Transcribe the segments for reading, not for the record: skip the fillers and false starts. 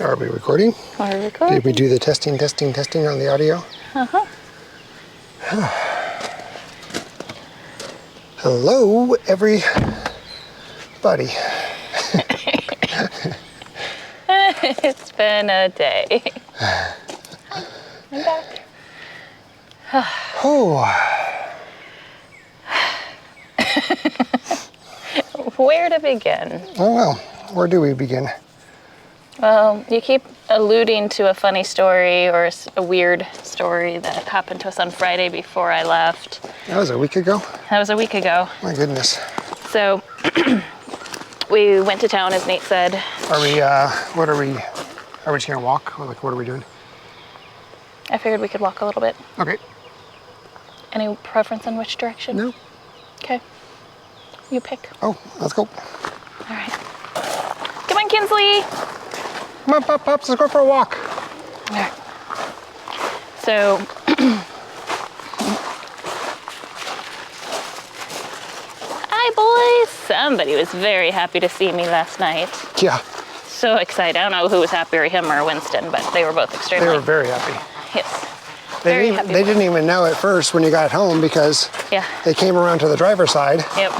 Are we recording? We're recording. Did we do the testing on the audio? Uh-huh. Hello, everybody. It's been a day. I'm back. Oh. Where to begin? Oh, well, where do we begin? Well, you keep alluding to a funny story or a weird story that happened to us on Friday before I left. That was a week ago? That was a week ago. My goodness. So, we went to town, as Nate said. Are we just gonna walk? Or like, what are we doing? I figured we could walk a little bit. Okay. Any preference on which direction? No. Okay. You pick. Oh, let's go. All right. Come on, Kinsley. Come on, Pops, let's go for a walk. All right. So, hi, boys. Somebody was very happy to see me last night. Yeah. So excited. I don't know who was happier, him or Winston, but they were both extremely. They were very happy. Yes. They didn't even know at first when you got home because they came around to the driver's side. Yep.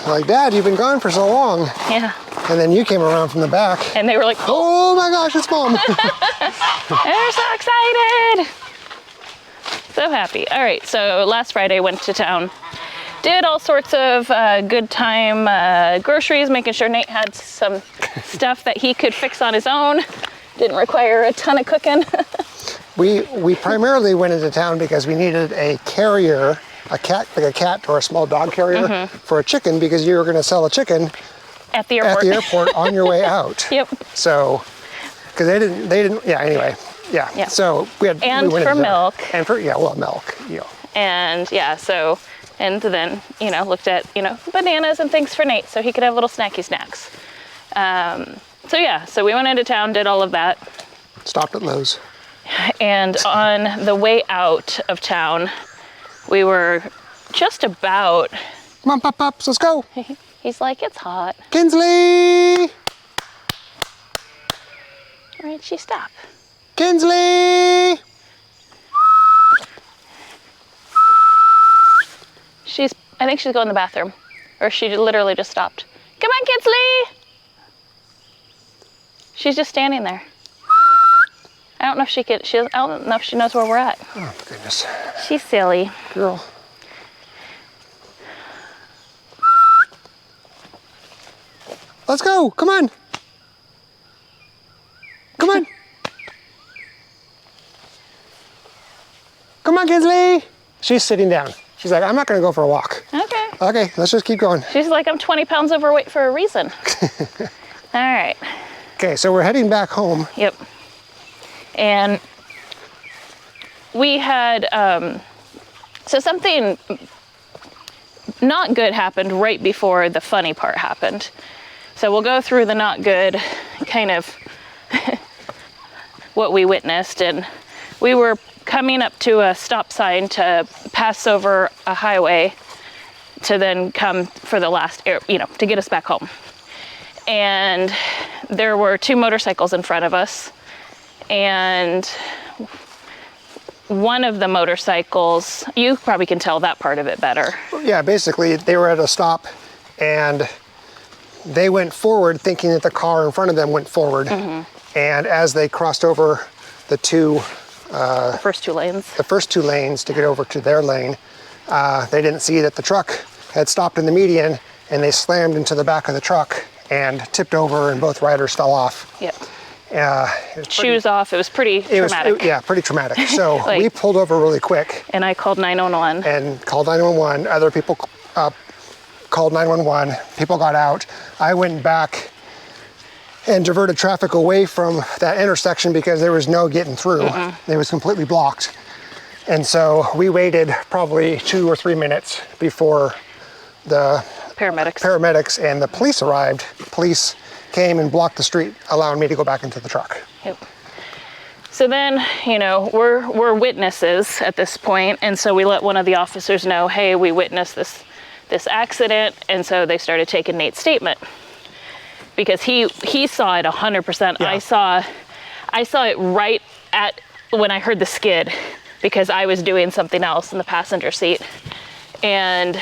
Like, Dad, you've been gone for so long. Yeah. And then you came around from the back. And they were like, oh my gosh, it's Mom. they're so excited. So happy. All right, so last Friday went to town. Did all sorts of good time groceries, making sure Nate had some stuff that he could fix on his own. Didn't require a ton of cooking. We primarily went into town because we needed a carrier, like a cat or a small dog carrier for a chicken, because you were going to sell a chicken at the airport on your way out. Yep. So, because they didn't. Yeah. Anyway. Yeah. So we went for milk. And for milk. You know. And so. And then, looked at, bananas and things for Nate so he could have little snacky snacks. So we went into town, did all of that. Stopped at Lowe's. And on the way out of town, we were just about... Come on, Pops, let's go. He's like, it's hot. Kinsley! All right, she stopped. Kinsley! I think she's going to the bathroom. Or she literally just stopped. Come on, Kinsley! She's just standing there. I don't know if I don't know if she knows where we're at. Oh, goodness. She's silly. Girl. Let's go, come on. Come on. Come on, Kinsley. She's sitting down. She's like, I'm not gonna go for a walk. Okay. Okay, let's just keep going. She's like, I'm 20 pounds overweight for a reason. All right. Okay, so we're heading back home. Yep. And we had, so something not good happened right before the funny part happened. So we'll go through the not good, kind of what we witnessed. And we were coming up to a stop sign to pass over a highway to then come for the last, to get us back home. And there were two motorcycles in front of us. And one of the motorcycles, you probably can tell that part of it better. Yeah, basically they were at a stop and they went forward thinking that the car in front of them went forward. And as they crossed over the first two lanes to get over to their lane, they didn't see that the truck had stopped in the median, and they slammed into the back of the truck and tipped over, and both riders fell off. Yep. Shoes off. It was pretty traumatic. Pretty traumatic. So we pulled over really quick. And I called 911. And called 911. Other people called 911. People got out. I went back and diverted traffic away from that intersection because there was no getting through. It was completely blocked. And so we waited probably 2 or 3 minutes before the paramedics and the police arrived. Police came and blocked the street, allowing me to go back into the truck. Yep. So then, we're witnesses at this point, and so we let one of the officers know, hey, we witnessed this accident, and so they started taking Nate's statement. Because he saw it 100%. Yeah. I saw I saw it right at when I heard the skid, because I was doing something else in the passenger seat. And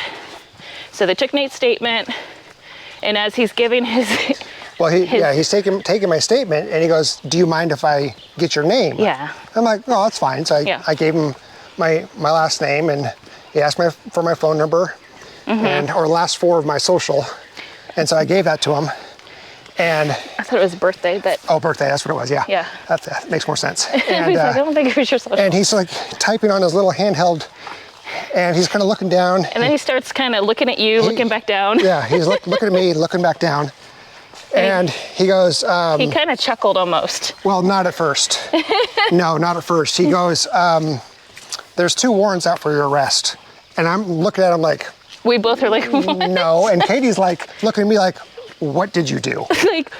so they took Nate's statement, and as he's giving his... Well, he's taking my statement, and he goes, "Do you mind if I get your name?" Yeah. I'm like, "No, that's fine." So I gave him my last name, and he asked for my phone number, or last 4 of my social, and so I gave that to him. And I thought it was birthday, but... Oh, birthday, that's what it was, yeah. Yeah. That makes more sense. And, He's like, I don't think it was your social. And he's like typing on his little handheld, and he's kind of looking down. And then he starts kind of looking at you, looking back down. Yeah, he's looking at me, looking back down. And he goes... he kind of chuckled almost. Well, not at first. No, not at first. He goes, "There's 2 warrants out for your arrest." And I'm looking at him like... We both are like, what? No. And Katie's like, looking at me like, "What did you do?" Like,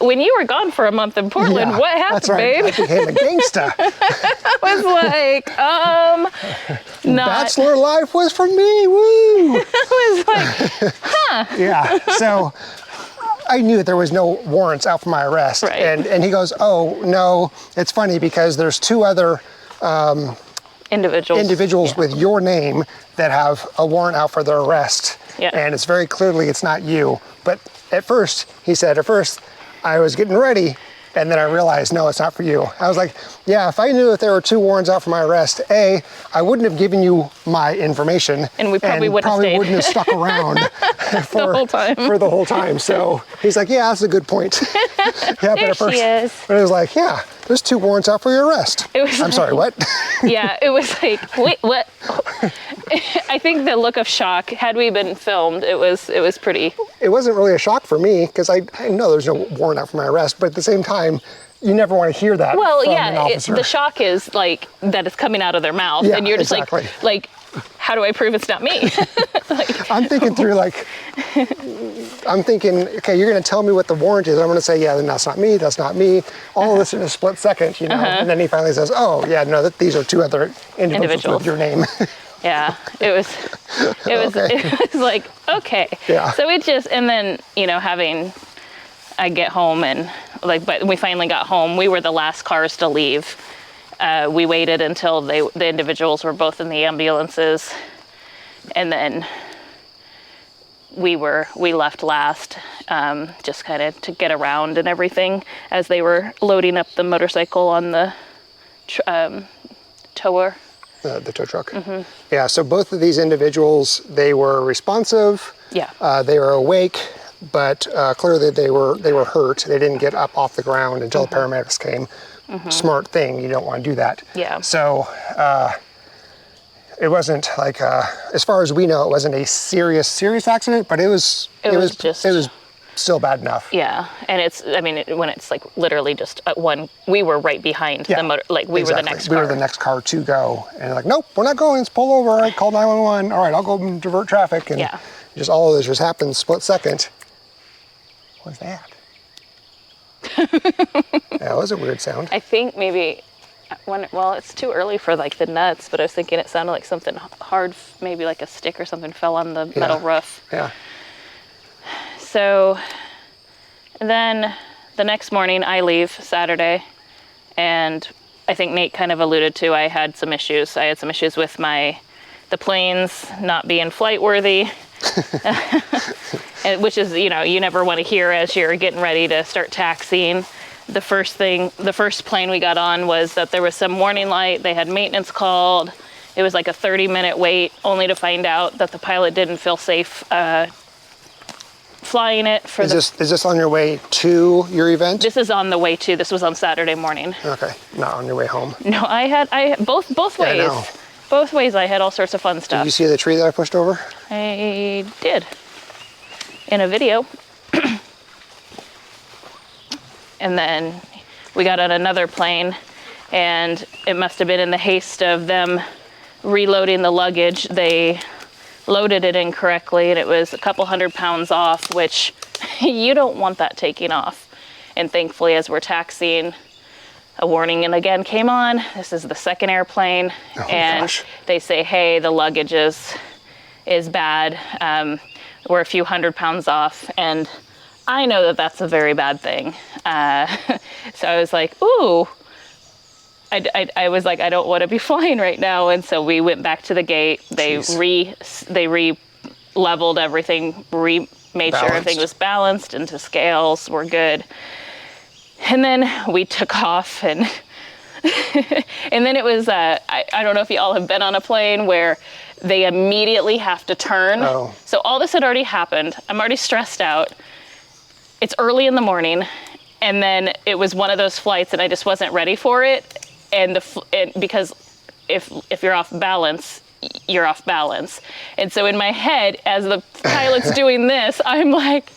when you were gone for a month in Portland, Yeah, what happened, that's right. babe? I became a gangsta. I was like, not... Bachelor life was for me, woo! I was like, huh. Yeah, so I knew that there was no warrants out for my arrest. Right. And he goes, "Oh, no, it's funny because there's 2 other individuals with your name that have a warrant out for their arrest. Yeah. And it's very clearly it's not you." But at first, he said, I was getting ready, and then I realized, no, it's not for you. I was like, yeah, if I knew that there were 2 warrants out for my arrest, I wouldn't have given you my information. And we probably wouldn't have stuck around for the whole time. So he's like, yeah, that's a good point. Yeah, There she is. But it was like, yeah, there's 2 warrants out for your arrest. I'm sorry, what? Yeah, it was like, wait, what? I think the look of shock, had we been filmed, it was pretty... It wasn't really a shock for me, because I know there's no warrant out for my arrest, but at the same time, you never want to hear that from an officer. The shock is like that it's coming out of their mouth, and you're just like, how do I prove it's not me? I'm thinking through okay, you're going to tell me what the warrant is. I'm going to say, yeah, then that's not me, all of this in a split second, and then he finally says, oh, yeah, no, these are 2 other individuals with your name. Yeah, it was like, okay. Yeah. So and then, I get home and but we finally got home. We were the last cars to leave. We waited until the individuals were both in the ambulances, and then we left last, just kind of to get around and everything as they were loading up the motorcycle on the tower. The tow truck. Yeah, so both of these individuals, they were responsive. Yeah. They were awake, but clearly they were hurt. They didn't get up off the ground until the paramedics came. Smart thing, you don't want to do that. Yeah. So it wasn't like, as far as we know, it wasn't a serious accident, but it was still bad enough. Yeah, and when it's like literally just we were right behind the motor, we were the next car. We were the next car to go, and like, nope, we're not going, let's pull over, all right, call 911, all right, I'll go and divert traffic, and just all of this just happened split second. What was that? That was a weird sound. I think maybe, it's too early for the nuts, but I was thinking it sounded like something hard, maybe like a stick or something fell on the metal roof. Yeah. So then the next morning I leave Saturday, and I think Nate kind of alluded to, I had some issues. I had some issues with the planes not being flight worthy, which is, you never want to hear as you're getting ready to start taxiing. The first plane we got on was that there was some warning light. They had maintenance called. It was like a 30-minute wait, only to find out that the pilot didn't feel safe flying it for Is this on your way to your event? This is on the way to. This was on Saturday morning. Okay, not on your way home. No, I both ways. Yeah, I know. Both ways I had all sorts of fun stuff. Did you see the tree that I pushed over? I did. In a video. And then we got on another plane, and it must have been in the haste of them reloading the luggage. They loaded it incorrectly, and it was a couple 100 pounds off, which you don't want that taking off. And thankfully, as we're taxiing, a warning and again came on. This is the second airplane, they say, hey, the luggage is bad. We're a few 100 pounds off, and I know that that's a very bad thing. So I was like, ooh. I was like, I don't want to be flying right now. And so we went back to the gate. They re-leveled everything, made sure everything was balanced into scales. We're good. And then we took off, and and then it was, I don't know if you all have been on a plane where they immediately have to turn. Oh. So all this had already happened. I'm already stressed out. It's early in the morning, and then it was one of those flights, and I just wasn't ready for it. And because if you're off balance, you're off balance. And so in my head, as the pilot's doing this, I'm like,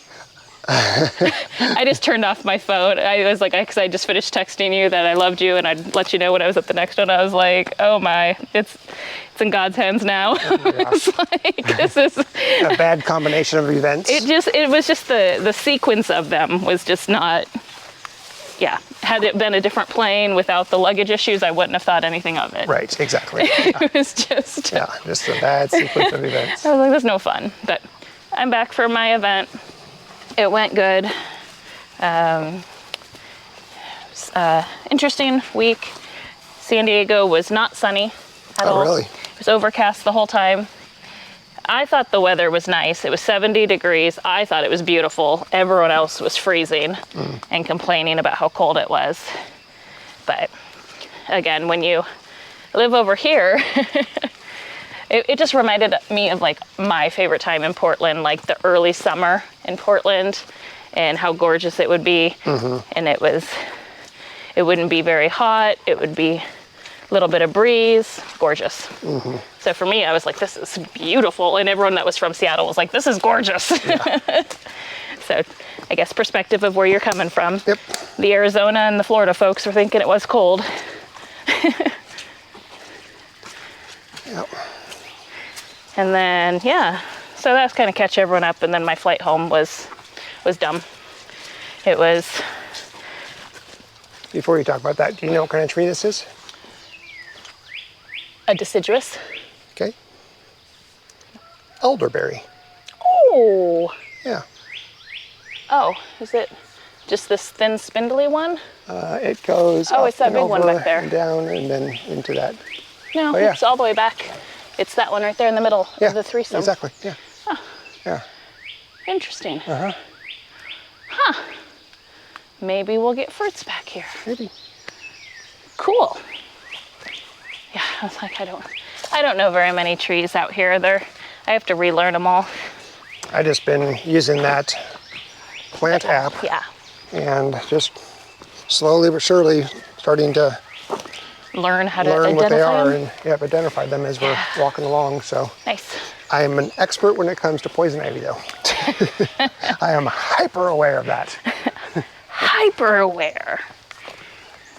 I just turned off my phone. I was like, because I just finished texting you that I loved you and I'd let you know when I was at the next one. I was like, oh my, it's in God's hands now. Yeah. It's like, this is a bad combination of events. It was just the sequence of them was just not. Yeah, had it been a different plane without the luggage issues, I wouldn't have thought anything of it. Right, exactly. Yeah. It was just... Yeah, just a bad sequence of events. I was like, that's no fun. But I'm back for my event. It went good. Interesting week. San Diego was not sunny at all. Oh, really? It was overcast the whole time. I thought the weather was nice. It was 70 degrees. I thought it was beautiful. Everyone else was freezing and complaining about how cold it was. But again, when you live over here, it just reminded me of like my favorite time in Portland, like the early summer in Portland and how gorgeous it would be. And it wouldn't be very hot. It would be a little bit of breeze, gorgeous. So for me, I was like, this is beautiful. And everyone that was from Seattle was like, this is gorgeous. Yeah. So I guess perspective of where you're coming from. Yep. The Arizona and the Florida folks were thinking it was cold. Yep. And then, yeah, so that's kind of catch everyone up. And then my flight home was dumb. It was... Before you talk about that, do you know what kind of tree this is? A deciduous. Okay. Elderberry. Oh. Yeah. Oh, is it just this thin, spindly one? It goes up it's that and big one over back there. and down and then into that. No, Oh, yeah. It's all the way back. It's that one right there in the middle of the threesome. Exactly. Yeah. Huh. Yeah. Interesting. Uh-huh. Huh. Maybe we'll get fruits back here. Maybe. Cool. Yeah, I was like, I don't know very many trees out here. I have to relearn them all. I just been using that plant app. Yeah. And just slowly but surely starting to learn how to learn what they are them. and identify them as we're walking along. So nice. I am an expert when it comes to poison ivy, though. I am hyper aware of that. Hyper aware.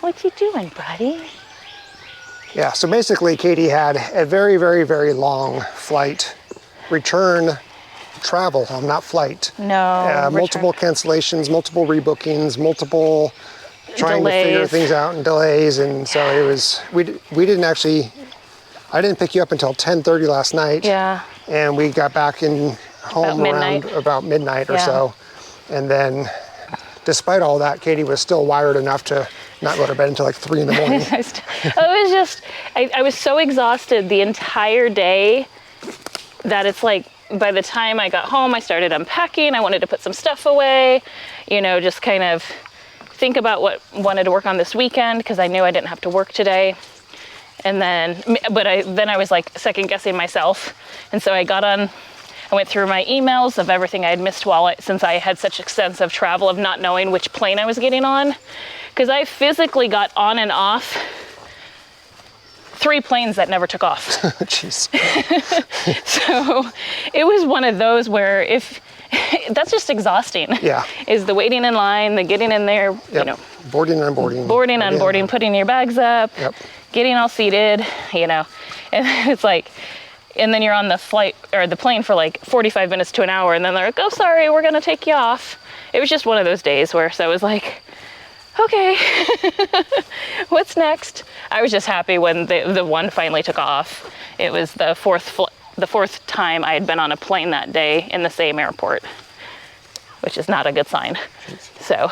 What you doing, buddy? Yeah, so basically Katie had a very, very, very long flight return travel home, not flight. No. Multiple cancellations, multiple rebookings, multiple trying to figure things out and delays. And so it was, we didn't actually, I didn't pick you up until 10:30 last night. Yeah. And we got back in home around about midnight or so. And then despite all that, Katie was still wired enough to not go to bed until like 3 in the morning. I was so exhausted the entire day that it's like, by the time I got home, I started unpacking. I wanted to put some stuff away, just kind of think about what I wanted to work on this weekend because I knew I didn't have to work today. And then, I was like second guessing myself. And so I went through my emails of everything I had missed since I had such extensive travel of not knowing which plane I was getting on. Because I physically got on and off 3 planes that never took off. Jeez. So it was one of those where that's just exhausting. Yeah. Is the waiting in line, the getting in there, boarding, unboarding. Boarding, unboarding, putting your bags up, getting all seated, and it's like, and then you're on the flight or the plane for like 45 minutes to an hour, and then they're like, oh, sorry, we're gonna take you off. It was just one of those days where, so I was like, okay, what's next? I was just happy when the one finally took off. It was the fourth time I had been on a plane that day in the same airport. It which is not a good sign. So,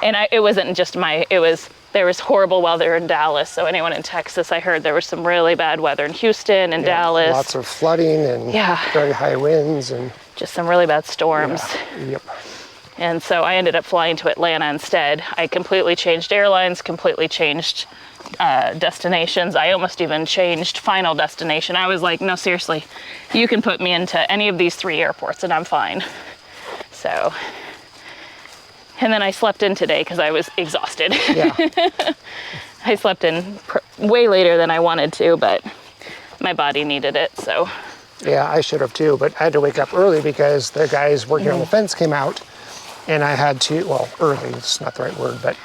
and it wasn't just there was horrible weather in Dallas. So anyone in Texas, I heard there was some really bad weather in Houston and Dallas. Lots of flooding and very high winds and just some really bad storms. Yep. And so I ended up flying to Atlanta instead. I completely changed airlines, completely changed destinations. I almost even changed final destination. I was like, no, seriously, you can put me into any of these 3 airports and I'm fine. So, and then I slept in today because I was exhausted. Yeah. I slept in way later than I wanted to, but my body needed it, so. Yeah, I should have too, but I had to wake up early because the guys working on the fence came out and I had to, well, early, it's not the right word, but,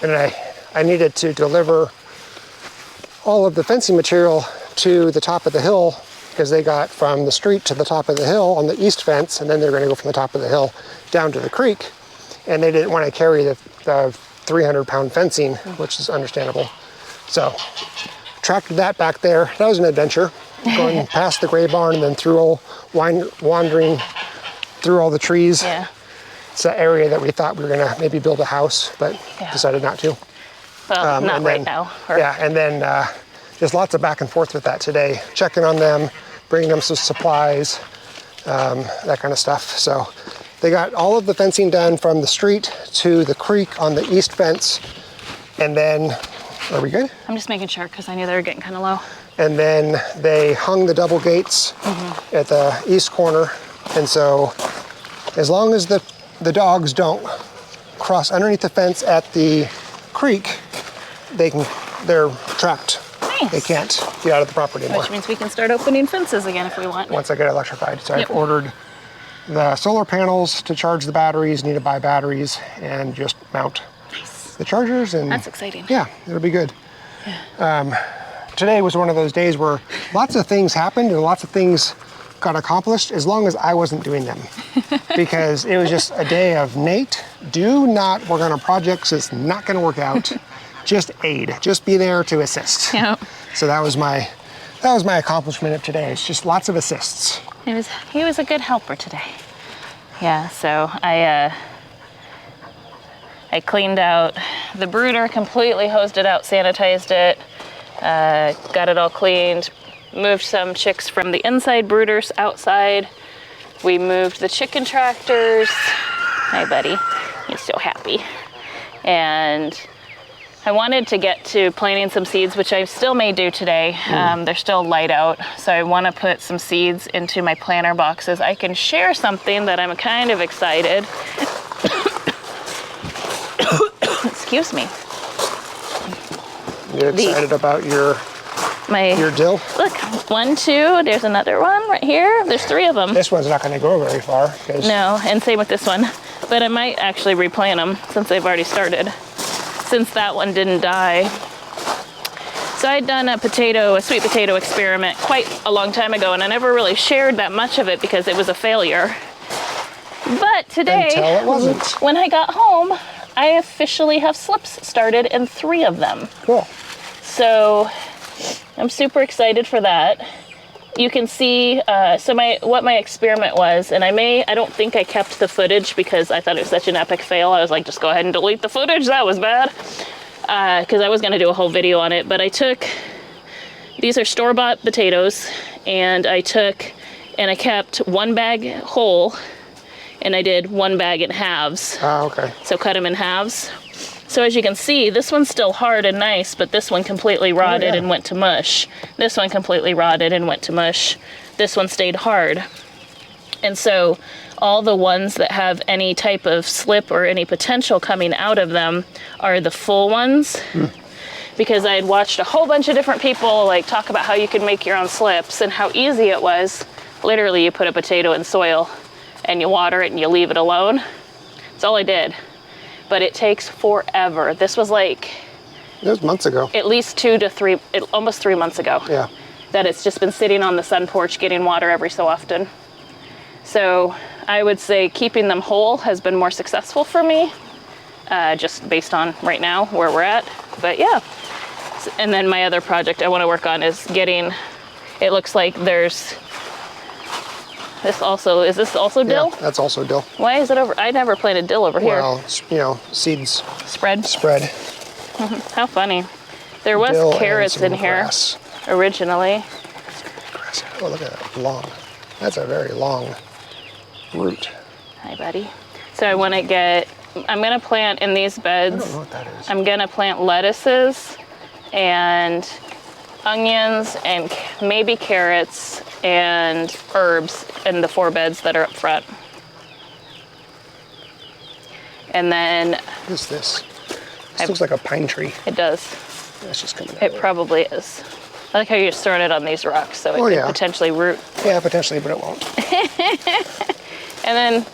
and I needed to deliver all of the fencing material to the top of the hill because they got from the street to the top of the hill on the east fence, and then they're going to go from the top of the hill down to the creek, and they didn't want to carry the 300-pound fencing, which is understandable. So tracted that back there. That was an adventure, going past the gray barn and then through wandering through all the trees. Yeah. It's an area that we thought we were going to maybe build a house, but decided not to. Well, not right now. Yeah, and then just lots of back and forth with that today, checking on them, bringing them some supplies, that kind of stuff. So they got all of the fencing done from the street to the creek on the east fence. And then, are we good? I'm just making sure because I knew they were getting kind of low. And then they hung the double gates at the east corner. And so as long as the dogs don't cross underneath the fence at the creek, they're trapped. Nice. They can't get out of the property anymore. Which means we can start opening fences again if we want. Once I get electrified. So I've ordered the solar panels to charge the batteries, need to buy batteries, and just mount the chargers. And that's exciting. Yeah, it'll be good. Today was one of those days where lots of things happened and lots of things got accomplished as long as I wasn't doing them. Because it was just a day of, Nate, do not work on a project because it's not going to work out. Just aid. Just be there to assist. Yep. So that was my accomplishment of today. It's just lots of assists. He was a good helper today. Yeah, so I cleaned out the brooder, completely hosed it out, sanitized it, got it all cleaned, moved some chicks from the inside brooders outside. We moved the chicken tractors. Hi, buddy. He's so happy. And I wanted to get to planting some seeds, which I still may do today. They're still light out, so I want to put some seeds into my planter boxes. I can share something that I'm kind of excited. Excuse me. You excited about your dill? Look, 1, 2, there's another one right here. There's 3 of them. This one's not going to grow very far. No, and same with this one. But I might actually replant them since they've already started, since that one didn't die. So I'd done a sweet potato experiment quite a long time ago, and I never really shared that much of it because it was a failure. But today, until it wasn't. When I got home, I officially have slips started in 3 of them. Cool. So I'm super excited for that. You can see, what my experiment was, and I don't think I kept the footage because I thought it was such an epic fail. I was like, just go ahead and delete the footage, that was bad. Because I was gonna do a whole video on it, but these are store-bought potatoes, and I kept 1 bag whole, and I did 1 bag in halves. Oh, okay. So cut them in halves. So as you can see, this one's still hard and nice, but this one completely rotted and went to mush. This one completely rotted and went to mush. This one stayed hard. And so all the ones that have any type of slip or any potential coming out of them are the full ones. Because I had watched a whole bunch of different people talk about how you could make your own slips and how easy it was. Literally, you put a potato in soil and you water it and you leave it alone. That's all I did. But it takes forever. This was it was months ago. At least 2 to 3, almost 3 months ago. Yeah. That it's just been sitting on the sun porch getting water every so often. So I would say keeping them whole has been more successful for me, just based on right now where we're at. But yeah. And then my other project I want to work on is it looks like there's Is this also dill? Yeah, that's also dill. Why is it over? I never planted dill over here. Well, seeds Spread. How funny. There was Dill carrots and some in here grass. originally. Oh, look at that, long. That's a very long root. Hi, buddy. So I'm gonna plant in these beds. I don't know what that is. I'm gonna plant lettuces and onions and maybe carrots and herbs in the 4 beds that are up front. And then What is this? This looks like a pine tree. it does. That's just coming out. It probably is. I like how you're just throwing it on these rocks, so it could potentially root. Yeah, potentially, but it won't. And then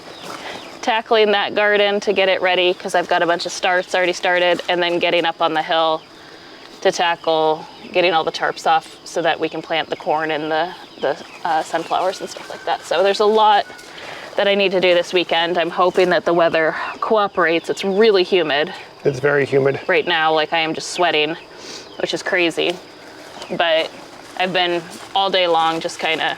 tackling that garden to get it ready, because I've got a bunch of starts already started, and then getting up on the hill to tackle getting all the tarps off so that we can plant the corn and the sunflowers and stuff like that. So there's a lot that I need to do this weekend. I'm hoping that the weather cooperates. It's really humid It's very humid. right now. Like, I am just sweating, which is crazy. But I've been all day long just kind of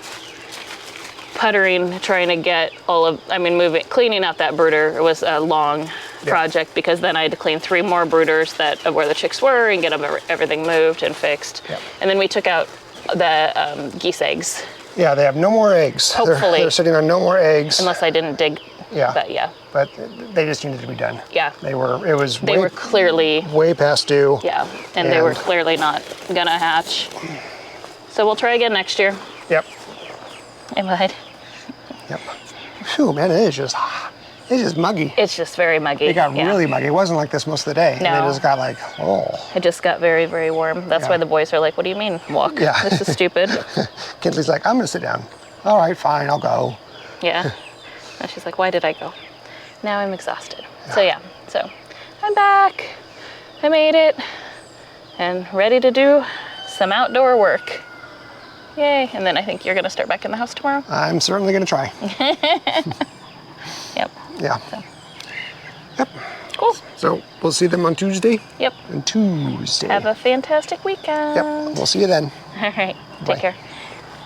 puttering, trying to get cleaning out that brooder. It was a long project, because then I had to clean 3 more brooders of where the chicks were and get everything moved and fixed. Yep. And then we took out the geese eggs. Yeah, they have no more eggs. Hopefully. They're sitting on no more eggs. Unless I didn't dig. Yeah. But yeah. But they just needed to be done. Yeah. They were clearly. way past due. Yeah. And they were clearly not gonna hatch. So we'll try again next year. Yep. Hey, bud. Yep. Phew, man, it's just muggy. It's just very muggy. It got really muggy. It wasn't like this most of the day. No. And it just got like, It just got very, very warm. That's why the boys are like, what do you mean, walk? Yeah. This is stupid. Kinsley's like, I'm gonna sit down. All right, fine, I'll go. Yeah. And she's like, why did I go? Now I'm exhausted. So I'm back. I made it. And ready to do some outdoor work. Yay. And then I think you're gonna start back in the house tomorrow. I'm certainly gonna try. Yep. Yeah. So. Yep. Cool. So we'll see them on Tuesday. Yep. On Tuesday. Have a fantastic weekend. Yep. We'll see you then. All right. Bye. Take care.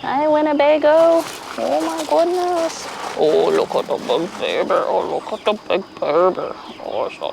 Hi, Winnebago. Oh my goodness. Oh, look at the big baby. Oh, look at the big baby. Oh, so.